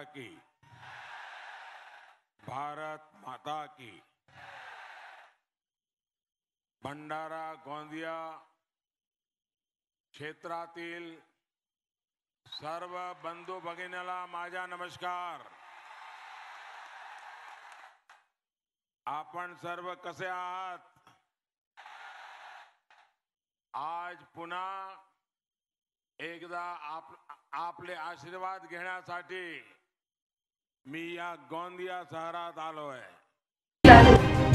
की। भारत माता की। भंडारा गोंदिया क्षेत्रातील सर्व बंधू भगिनीला माझा नमस्कार। आपण सर्व कसे आहात? आज पुन्हा एकदा आपले आशीर्वाद घेण्यासाठी मी या गोंदिया शहरात आलोय।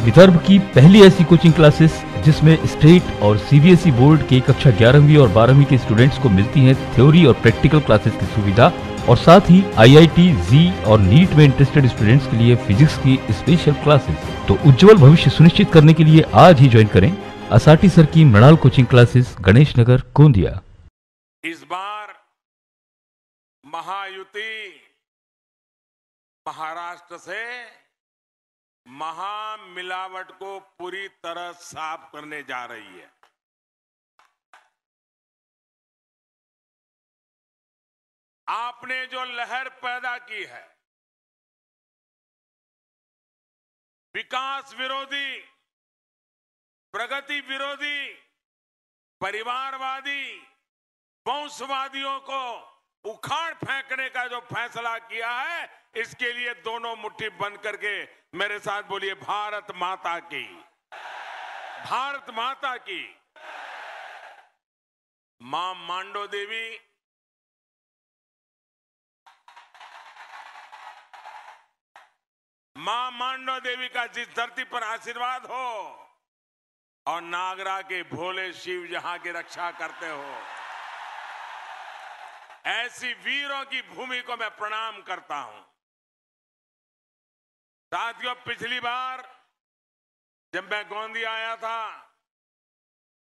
विदर्भ की पहली ऐसी कोचिंग क्लासेस जिसमें स्टेट और सीबीएसई बोर्ड के कक्षा 11वीं और 12वीं के स्टूडेंट्स को मिलती है थ्योरी और प्रैक्टिकल क्लासेस की सुविधा, और साथ ही आईआईटी, जी और नीट में इंटरेस्टेड स्टूडेंट्स के लिए फिजिक्स की स्पेशल क्लासेस। तो उज्जवल भविष्य सुनिश्चित करने के लिए आज ही ज्वाइन करें असाटी सर की मृणाल कोचिंग क्लासेस, गणेश नगर, गोंदिया। इस बार महायुति महाराष्ट्र से महामिलावट को पूरी तरह साफ करने जा रही है। आपने जो लहर पैदा की है, विकास विरोधी, प्रगति विरोधी, परिवारवादी, वंशवादियों को उखाड़ फेंकने का जो फैसला किया है, इसके लिए दोनों मुट्ठी बंद करके मेरे साथ बोलिए, भारत माता की। भारत माता की। मां मांडो देवी का जिस धरती पर आशीर्वाद हो और नागरा के भोले शिव जहां की रक्षा करते हो, ऐसी वीरों की भूमि को मैं प्रणाम करता हूं। साथियों, पिछली बार जब मैं गोंदिया आया था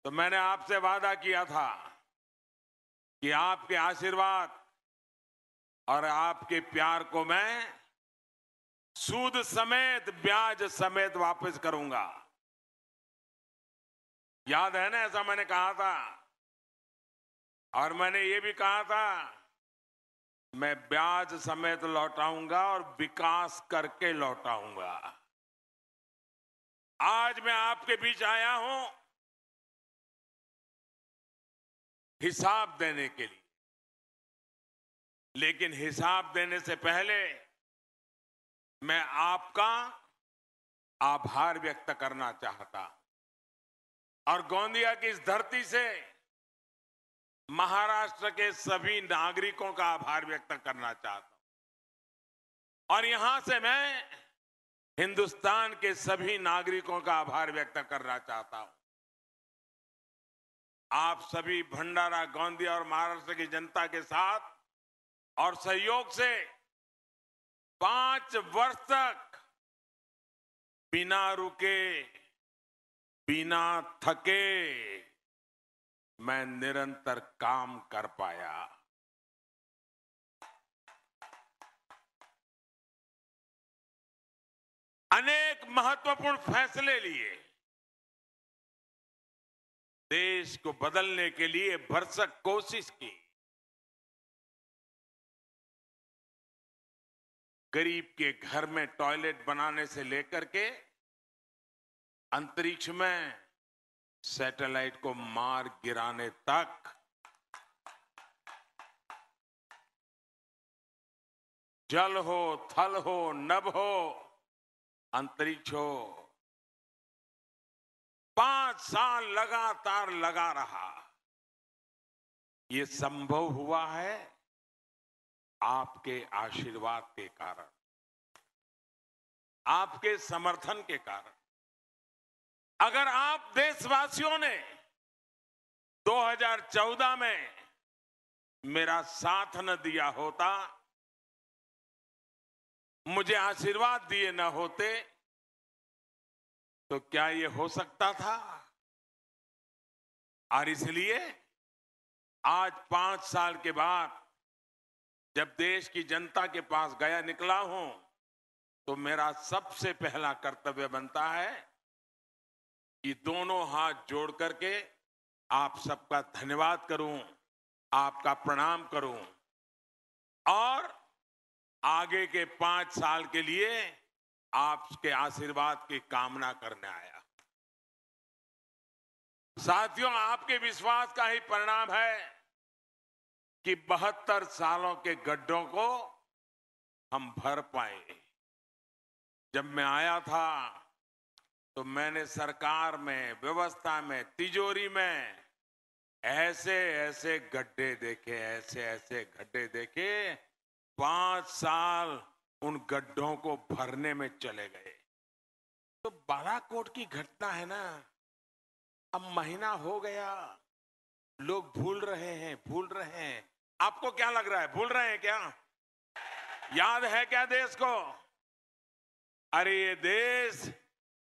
तो मैंने आपसे वादा किया था कि आपके आशीर्वाद और आपके प्यार को मैं सूद समेत, ब्याज समेत वापस करूंगा। याद है ना, ऐसा मैंने कहा था। और मैंने ये भी कहा था, मैं ब्याज समेत लौटाऊंगा और विकास करके लौटाऊंगा। आज मैं आपके बीच आया हूं हिसाब देने के लिए, लेकिन हिसाब देने से पहले मैं आपका आभार व्यक्त करना चाहता और गोंदिया की इस धरती से महाराष्ट्र के सभी नागरिकों का आभार व्यक्त करना चाहता हूं। और यहां से मैं हिंदुस्तान के सभी नागरिकों का आभार व्यक्त करना चाहता हूं। आप सभी भंडारा, गोंदिया और महाराष्ट्र की जनता के साथ और सहयोग से 5 वर्ष तक बिना रुके, बिना थके मैं निरंतर काम कर पाया। अनेक महत्वपूर्ण फैसले लिए, देश को बदलने के लिए भरसक कोशिश की। गरीब के घर में टॉयलेट बनाने से लेकर के अंतरिक्ष में सैटेलाइट को मार गिराने तक, जल हो, थल हो, नभ हो, अंतरिक्ष हो, 5 साल लगातार लगा रहा। ये संभव हुआ है आपके आशीर्वाद के कारण, आपके समर्थन के कारण। अगर आप देशवासियों ने 2014 में मेरा साथ न दिया होता, मुझे आशीर्वाद दिए न होते, तो क्या ये हो सकता था? और इसलिए आज 5 साल के बाद जब देश की जनता के पास गया निकला हूं, तो मेरा सबसे पहला कर्तव्य बनता है कि दोनों हाथ जोड़ करके आप सबका धन्यवाद करूं, आपका प्रणाम करूं और आगे के 5 साल के लिए आपके आशीर्वाद की कामना करने आया। साथियों, आपके विश्वास का ही परिणाम है कि 72 सालों के गड्ढों को हम भर पाए। जब मैं आया था तो मैंने सरकार में, व्यवस्था में, तिजोरी में ऐसे ऐसे गड्ढे देखे, ऐसे ऐसे गड्ढे देखे। 5 साल उन गड्ढों को भरने में चले गए। तो बालाकोट की घटना है ना, अब महीना हो गया, लोग भूल रहे हैं। आपको क्या लग रहा है, भूल रहे हैं क्या? याद है क्या देश को? अरे ये देश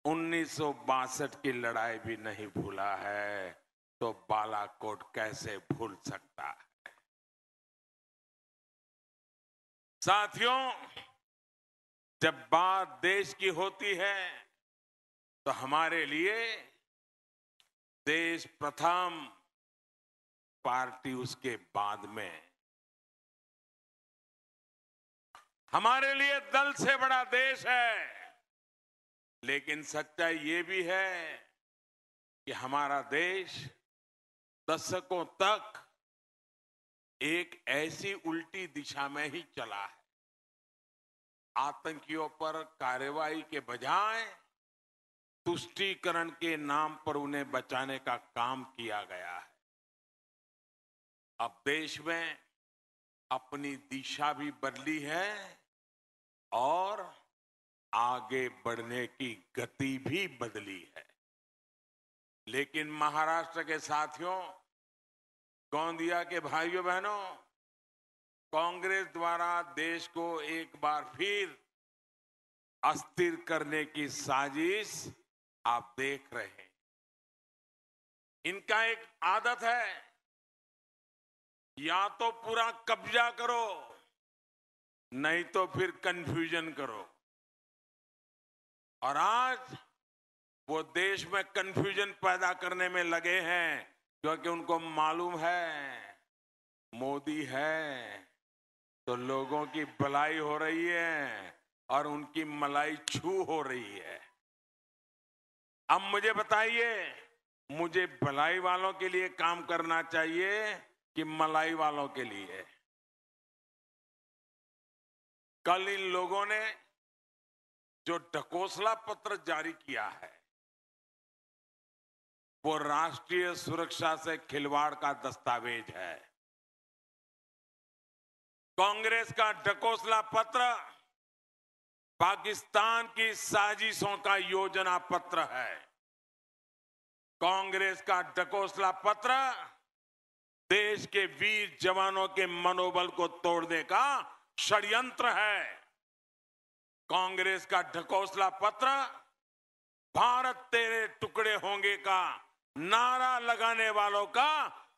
1962 की लड़ाई भी नहीं भूला है, तो बालाकोट कैसे भूल सकता है? साथियों, जब बात देश की होती है तो हमारे लिए देश प्रथम, पार्टी उसके बाद में। हमारे लिए दल से बड़ा देश है, लेकिन सच्चाई ये भी है कि हमारा देश दशकों तक एक ऐसी उल्टी दिशा में ही चला है। आतंकियों पर कार्रवाई के बजाय तुष्टीकरण के नाम पर उन्हें बचाने का काम किया गया है। अब देश में अपनी दिशा भी बदली है और आगे बढ़ने की गति भी बदली है। लेकिन महाराष्ट्र के साथियों, गोंदिया के भाइयों बहनों, कांग्रेस द्वारा देश को एक बार फिर अस्थिर करने की साजिश आप देख रहे हैं। इनका एक आदत है, या तो पूरा कब्जा करो, नहीं तो फिर कंफ्यूजन करो। और आज वो देश में कंफ्यूजन पैदा करने में लगे हैं, क्योंकि उनको मालूम है मोदी है तो लोगों की भलाई हो रही है और उनकी मलाई छू हो रही है। अब मुझे बताइए, मुझे भलाई वालों के लिए काम करना चाहिए कि मलाई वालों के लिए? कल इन लोगों ने जो ढकोसला पत्र जारी किया है, वो राष्ट्रीय सुरक्षा से खिलवाड़ का दस्तावेज है। कांग्रेस का ढकोसला पत्र पाकिस्तान की साजिशों का योजना पत्र है। कांग्रेस का ढकोसला पत्र देश के वीर जवानों के मनोबल को तोड़ने का षड्यंत्र है। कांग्रेस का ढकोसला पत्र भारत तेरे टुकड़े होंगे का नारा लगाने वालों का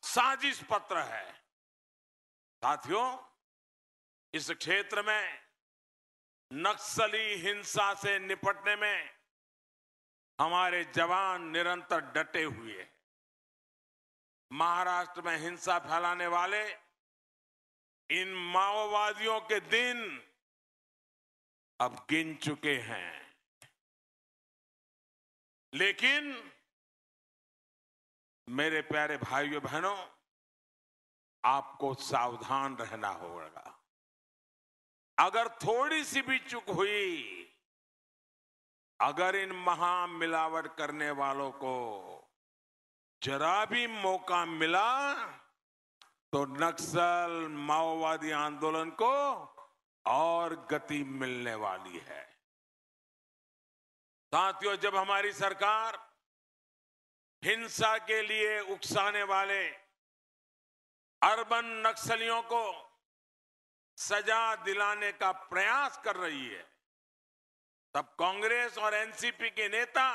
साजिश पत्र है। साथियों, इस क्षेत्र में नक्सली हिंसा से निपटने में हमारे जवान निरंतर डटे हुए हैं। महाराष्ट्र में हिंसा फैलाने वाले इन माओवादियों के दिन अब गिन चुके हैं, लेकिन मेरे प्यारे भाइयों बहनों, आपको सावधान रहना होगा। अगर थोड़ी सी भी चूक हुई, अगर इन महामिलावट करने वालों को जरा भी मौका मिला, तो नक्सल माओवादी आंदोलन को और गति मिलने वाली है। साथियों, जब हमारी सरकार हिंसा के लिए उकसाने वाले अर्बन नक्सलियों को सजा दिलाने का प्रयास कर रही है, तब कांग्रेस और एनसीपी के नेता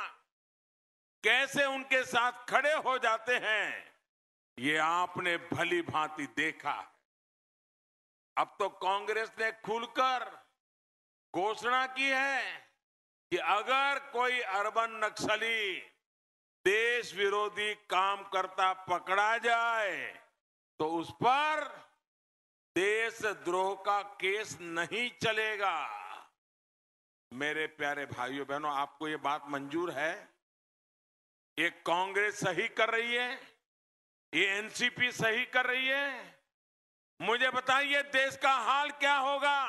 कैसे उनके साथ खड़े हो जाते हैं, ये आपने भली भांति देखा है। अब तो कांग्रेस ने खुलकर घोषणा की है कि अगर कोई अर्बन नक्सली देश विरोधी काम करता पकड़ा जाए तो उस पर देशद्रोह का केस नहीं चलेगा। मेरे प्यारे भाइयों बहनों, आपको ये बात मंजूर है? ये कांग्रेस सही कर रही है, ये एनसीपी सही कर रही है। मुझे बताइए, देश का हाल क्या होगा?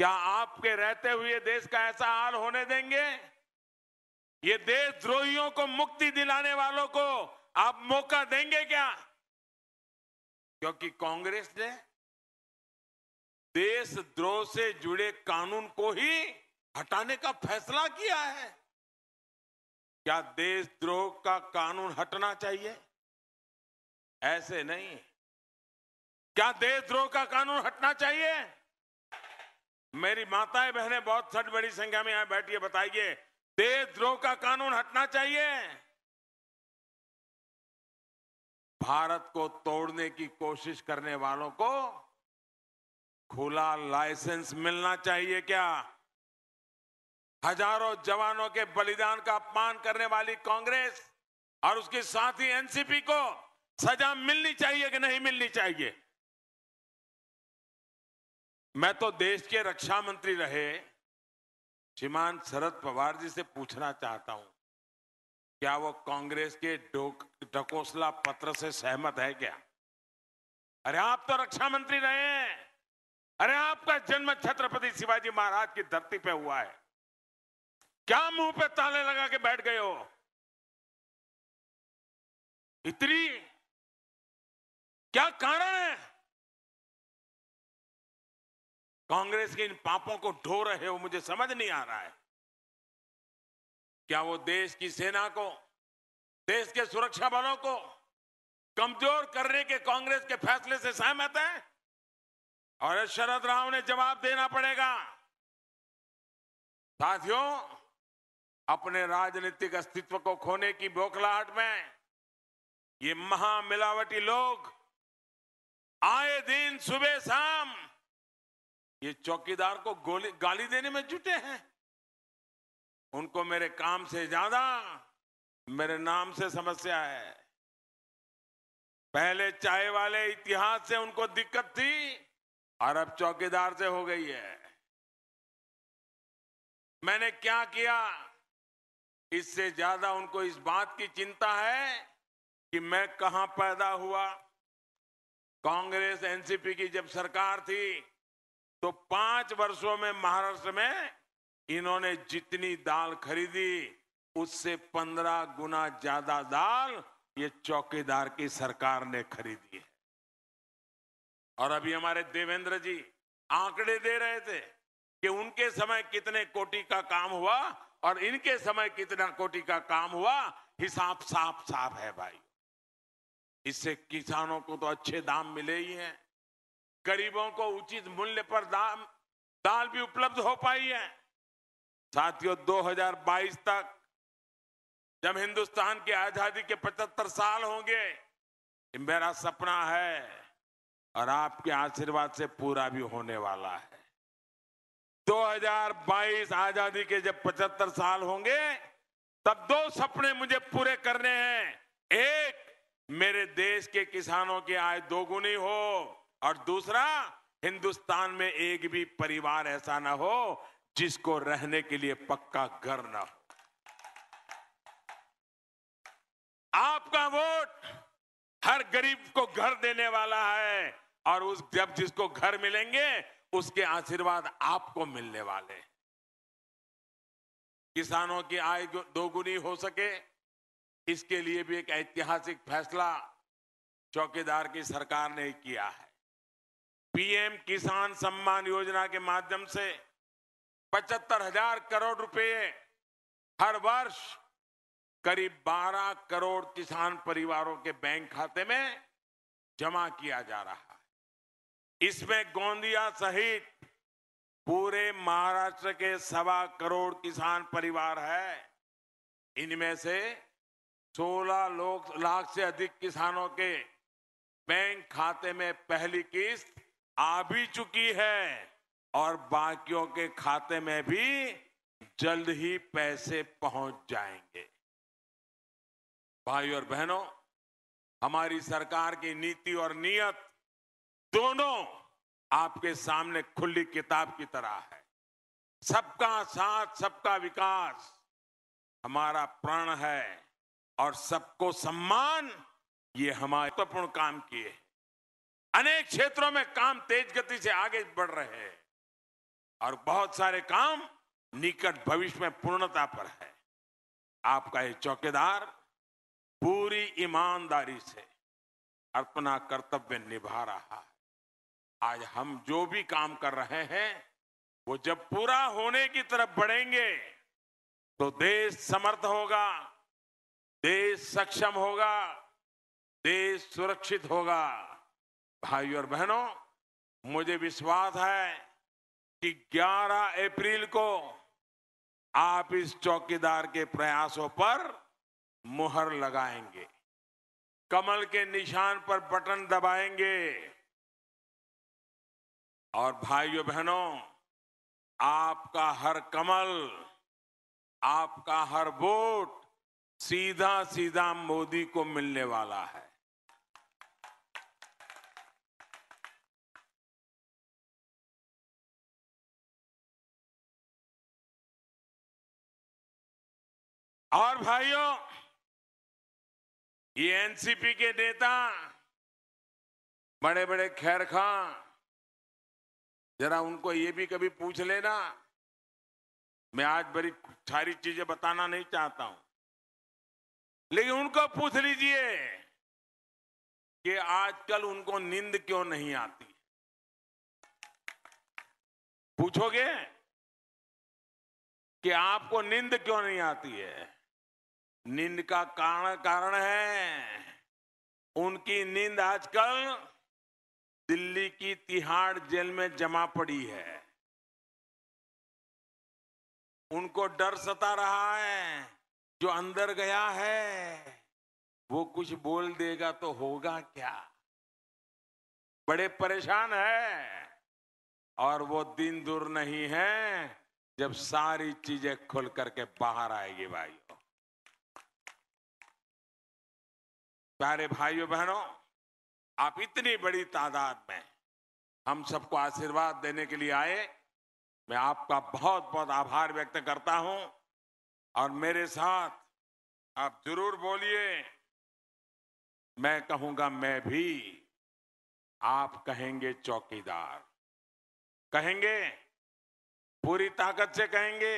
क्या आपके रहते हुए देश का ऐसा हाल होने देंगे? ये देशद्रोहियों को मुक्ति दिलाने वालों को आप मौका देंगे क्या? क्योंकि कांग्रेस ने देशद्रोह से जुड़े कानून को ही हटाने का फैसला किया है। क्या देशद्रोह का कानून हटना चाहिए? ऐसे नहीं। क्या देशद्रोह का कानून हटना चाहिए? मेरी माताएं बहनें बहुत बड़ी संख्या में यहां बैठी है, बताइए, देशद्रोह का कानून हटना चाहिए? भारत को तोड़ने की कोशिश करने वालों को खुला लाइसेंस मिलना चाहिए क्या? हजारों जवानों के बलिदान का अपमान करने वाली कांग्रेस और उसके साथी एनसीपी को सजा मिलनी चाहिए कि नहीं मिलनी चाहिए? मैं तो देश के रक्षा मंत्री रहे श्रीमान शरद पवार जी से पूछना चाहता हूं, क्या वो कांग्रेस के ढकोसला पत्र से सहमत है क्या? अरे आप तो रक्षा मंत्री रहे हैं। अरे आपका जन्म छत्रपति शिवाजी महाराज की धरती पे हुआ है। क्या मुंह पे ताले लगा के बैठ गए हो? इतनी क्या कारण है? कांग्रेस के इन पापों को ढो रहे हो, मुझे समझ नहीं आ रहा है। क्या वो देश की सेना को, देश के सुरक्षा बलों को कमजोर करने के कांग्रेस के फैसले से सहमत है? और शरद राव ने जवाब देना पड़ेगा। साथियों, अपने राजनीतिक अस्तित्व को खोने की बौखलाहट में ये महामिलावटी लोग आए दिन सुबह शाम ये चौकीदार को गाली देने में जुटे हैं। उनको मेरे काम से ज्यादा मेरे नाम से समस्या है। पहले चाय वाले इतिहास से उनको दिक्कत थी और अब चौकीदार से हो गई है। मैंने क्या किया, इससे ज्यादा उनको इस बात की चिंता है कि मैं कहां पैदा हुआ। कांग्रेस एनसीपी की जब सरकार थी तो 5 वर्षों में महाराष्ट्र में इन्होंने जितनी दाल खरीदी उससे 15 गुना ज्यादा दाल ये चौकीदार की सरकार ने खरीदी है। और अभी हमारे देवेंद्र जी आंकड़े दे रहे थे कि उनके समय कितने कोटी का काम हुआ और इनके समय कितना कोटी का काम हुआ। हिसाब साफ साफ है भाई। इससे किसानों को तो अच्छे दाम मिले ही हैं, गरीबों को उचित मूल्य पर दाल भी उपलब्ध हो पाई है। साथियों, 2022 तक जब हिंदुस्तान की आजादी के 75 साल होंगे, मेरा सपना है और आपके आशीर्वाद से पूरा भी होने वाला है। 2022 आजादी के जब 75 साल होंगे तब 2 सपने मुझे पूरे करने हैं। एक, मेरे देश के किसानों की आय दोगुनी हो और दूसरा, हिंदुस्तान में एक भी परिवार ऐसा ना हो जिसको रहने के लिए पक्का घर ना हो। आपका वोट हर गरीब को घर देने वाला है और जब जिसको घर मिलेंगे उसके आशीर्वाद आपको मिलने वाले हैं। किसानों की आय दोगुनी हो सके, इसके लिए भी एक ऐतिहासिक फैसला चौकीदार की सरकार ने किया है। पीएम किसान सम्मान योजना के माध्यम से 75,000 करोड़ रुपए हर वर्ष करीब 12 करोड़ किसान परिवारों के बैंक खाते में जमा किया जा रहा है। इसमें गोंदिया सहित पूरे महाराष्ट्र के 1.25 करोड़ किसान परिवार है। इनमें से 16 लाख से अधिक किसानों के बैंक खाते में पहली किस्त आ भी चुकी है और बाकियों के खाते में भी जल्द ही पैसे पहुंच जाएंगे। भाई और बहनों, हमारी सरकार की नीति और नीयत दोनों आपके सामने खुली किताब की तरह है। सबका साथ, सबका विकास हमारा प्रण है और सबको सम्मान, ये हमारे महत्वपूर्ण काम किए। अनेक क्षेत्रों में काम तेज गति से आगे बढ़ रहे हैं और बहुत सारे काम निकट भविष्य में पूर्णता पर है। आपका ये चौकीदार पूरी ईमानदारी से अपना कर्तव्य निभा रहा है। आज हम जो भी काम कर रहे हैं वो जब पूरा होने की तरफ बढ़ेंगे तो देश समर्थ होगा, देश सक्षम होगा, देश सुरक्षित होगा। भाइयों और बहनों, मुझे विश्वास है कि 11 अप्रैल को आप इस चौकीदार के प्रयासों पर मुहर लगाएंगे, कमल के निशान पर बटन दबाएंगे और भाइयों बहनों, आपका हर कमल, आपका हर वोट सीधा सीधा मोदी को मिलने वाला है। और भाइयों, ये एनसीपी के नेता बड़े बड़े खैरखां, जरा उनको ये भी कभी पूछ लेना। मैं आज बड़ी सारी चीजें बताना नहीं चाहता हूं, लेकिन उनको पूछ लीजिए कि आजकल उनको नींद क्यों नहीं आती। पूछोगे कि आपको नींद क्यों नहीं आती है? नींद का कारण है उनकी नींद आजकल दिल्ली की तिहाड़ जेल में जमा पड़ी है। उनको डर सता रहा है, जो अंदर गया है वो कुछ बोल देगा तो होगा क्या। बड़े परेशान है और वो दिन दूर नहीं है जब सारी चीजें खुल करके बाहर आएगी। भाइयों, प्यारे भाइयों बहनों, आप इतनी बड़ी तादाद में हम सबको आशीर्वाद देने के लिए आए, मैं आपका बहुत बहुत आभार व्यक्त करता हूं। और मेरे साथ आप जरूर बोलिए, मैं कहूंगा मैं भी, आप कहेंगे चौकीदार। कहेंगे, पूरी ताकत से कहेंगे,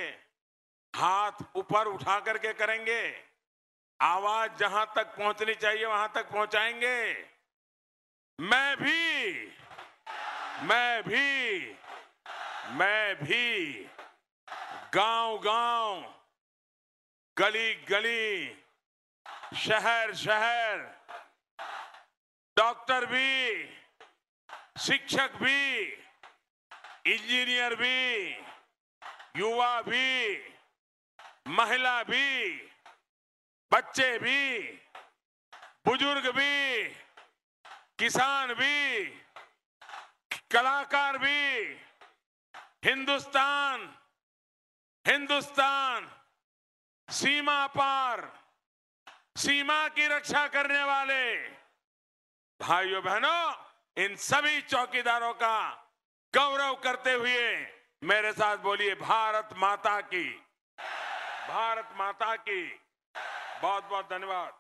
हाथ ऊपर उठा करके करेंगे, आवाज जहां तक पहुंचनी चाहिए वहां तक पहुंचाएंगे। मैं भी गांव गांव, गली गली, शहर शहर, डॉक्टर भी, शिक्षक भी, इंजीनियर भी, युवा भी, महिला भी, बच्चे भी, बुजुर्ग भी, किसान भी, कलाकार भी, हिंदुस्तान सीमा पार, सीमा की रक्षा करने वाले भाइयों बहनों, इन सभी चौकीदारों का गौरव करते हुए मेरे साथ बोलिए, भारत माता की, भारत माता की। बहुत बहुत धन्यवाद।